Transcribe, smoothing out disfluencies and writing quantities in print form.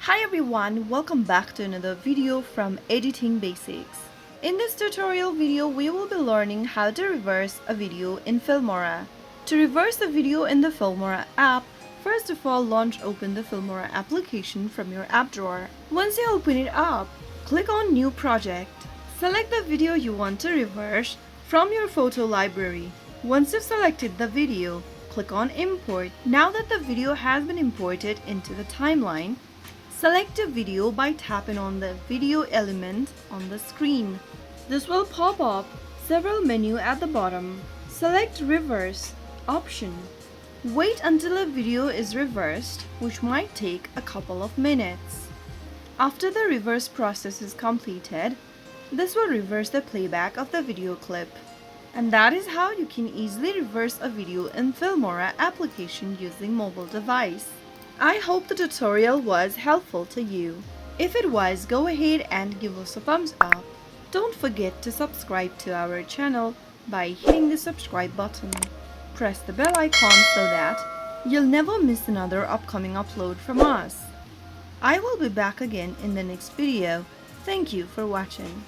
Hi everyone, welcome back to another video from Editing Basics. In this tutorial video, we will be learning how to reverse a video in Filmora. To reverse a video in the Filmora app, first of all open the Filmora application from your app drawer. Once you open it up, click on New Project. Select the video you want to reverse from your photo library. Once you've selected the video, click on Import. Now that the video has been imported into the timeline, select a video by tapping on the video element on the screen. This will pop up several menus at the bottom. Select Reverse option. Wait until a video is reversed, which might take a couple of minutes. After the reverse process is completed, this will reverse the playback of the video clip. And that is how you can easily reverse a video in Filmora application using mobile device. I hope the tutorial was helpful to you. If it was, go ahead and give us a thumbs up. Don't forget to subscribe to our channel by hitting the subscribe button. Press the bell icon so that you'll never miss another upcoming upload from us. I will be back again in the next video. Thank you for watching.